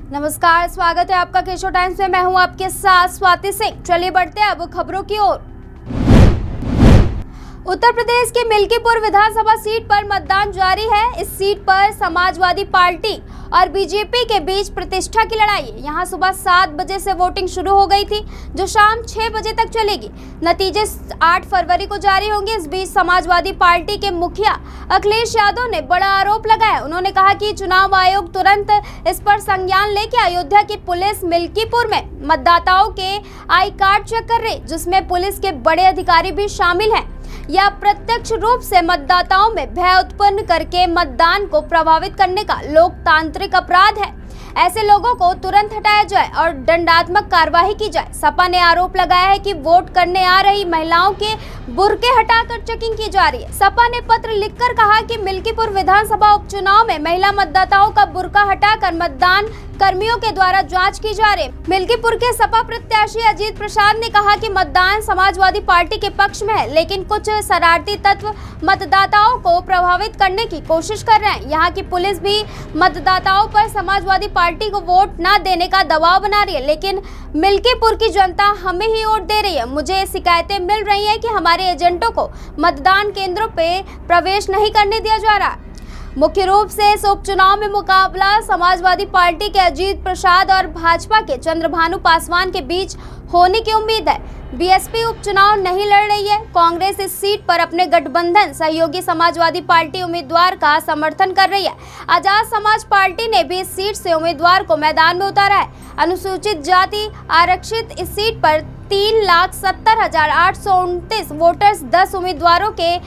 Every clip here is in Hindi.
नमस्कार, स्वागत है आपका केशव टाइम्स में। मैं हूं आपके साथ स्वाति सिंह। चलिए बढ़ते हैं अब खबरों की ओर। उत्तर प्रदेश के मिल्कीपुर विधानसभा सीट पर मतदान जारी है। इस सीट पर समाजवादी पार्टी और बीजेपी के बीच प्रतिष्ठा की लड़ाई है। यहां सुबह 7 बजे से वोटिंग शुरू हो गई थी, जो शाम 6 बजे तक चलेगी। नतीजे 8 फरवरी को जारी होंगे। इस बीच समाजवादी पार्टी के मुखिया अखिलेश यादव ने बड़ा आरोप लगाया। उन्होंने कहा कि चुनाव आयोग तुरंत इस पर संज्ञान लेकर अयोध्या की पुलिस मिल्कीपुर में मतदाताओं के आई कार्ड चेक कर रही, जिसमें पुलिस के बड़े अधिकारी भी शामिल हैं। यह प्रत्यक्ष रूप से मतदाताओं में भय उत्पन्न करके मतदान को प्रभावित करने का लोकतांत्रिक अपराध है। ऐसे लोगों को तुरंत हटाया जाए और दंडात्मक कार्रवाई की जाए। सपा ने आरोप लगाया है कि वोट करने आ रही महिलाओं के बुर्के हटाकर चेकिंग की जा रही है। सपा ने पत्र लिखकर कहा कि मिल्कीपुर विधानसभा उपचुनाव में महिला मतदाताओं का बुर्का हटाकर मतदान कर्मियों के द्वारा जांच की जा रही है। मिल्कीपुर के सपा प्रत्याशी अजीत प्रसाद ने कहा कि मतदान समाजवादी पार्टी के पक्ष में है, लेकिन कुछ शरारती तत्व मतदाताओं को प्रभावित करने की कोशिश कर रहे हैं। यहाँ की पुलिस भी मतदाताओं पर समाजवादी पार्टी को वोट न देने का दबाव बना रही है, लेकिन मिल्कीपुर की जनता हमें ही वोट दे रही है। मुझे शिकायतें मिल रही है कि हमारे एजेंटों को मतदान केंद्रों पे प्रवेश नहीं करने दिया जा रहा। मुख्य रूप से इस उपचुनाव में मुकाबला समाजवादी पार्टी के अजीत प्रसाद और भाजपा के चंद्रभानु पासवान के बीच होने की उम्मीद है। बीएसपी उपचुनाव नहीं लड़ रही है। कांग्रेस इस सीट पर अपने गठबंधन सहयोगी समाजवादी पार्टी उम्मीदवार का समर्थन कर रही है। आजाद समाज पार्टी ने भी इस सीट से उम्मीदवार को मैदान में उतारा है। अनुसूचित जाति आरक्षित इस सीट पर 3,70,829 वोटर्स 10 उम्मीदवारों के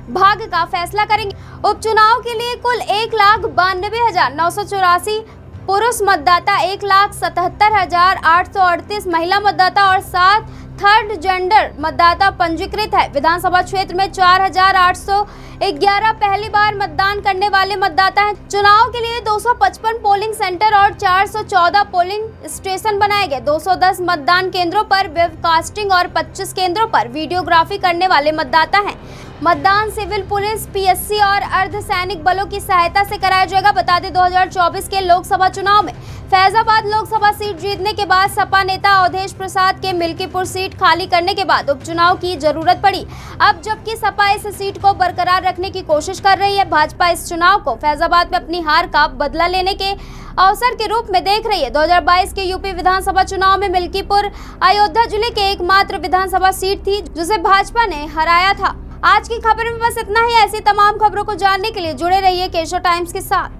भाग्य का फैसला करेंगे। उपचुनाव के लिए कुल 1,92,984 पुरुष मतदाता, 1,77,838 महिला मतदाता और 7 थर्ड जेंडर मतदाता पंजीकृत है। विधानसभा क्षेत्र में 4,811 पहली बार मतदान करने वाले मतदाता हैं। चुनाव के लिए 255 पोलिंग सेंटर और 414 पोलिंग स्टेशन बनाए गए। 210 मतदान केंद्रों पर वेबकास्टिंग और 25 केंद्रों पर वीडियोग्राफी करने वाले मतदाता हैं। मतदान सिविल पुलिस, पीएससी और अर्धसैनिक बलों की सहायता से कराया जाएगा। बता दें 2024 के लोकसभा चुनाव में फैजाबाद लोकसभा सीट जीतने के बाद सपा नेता अवधेश प्रसाद के मिल्कीपुर सीट खाली करने के बाद उपचुनाव की जरूरत पड़ी। अब जबकि सपा इस सीट को बरकरार रखने की कोशिश कर रही है, भाजपा इस चुनाव को फैजाबाद में अपनी हार का बदला लेने के अवसर के रूप में देख रही है। 2022 के यूपी विधानसभा चुनाव में मिल्कीपुर अयोध्या जिले के एकमात्र विधानसभा सीट थी जिसे भाजपा ने हराया था। आज की खबर में बस इतना ही। ऐसी तमाम खबरों को जानने के लिए जुड़े रहिए केशव टाइम्स के साथ।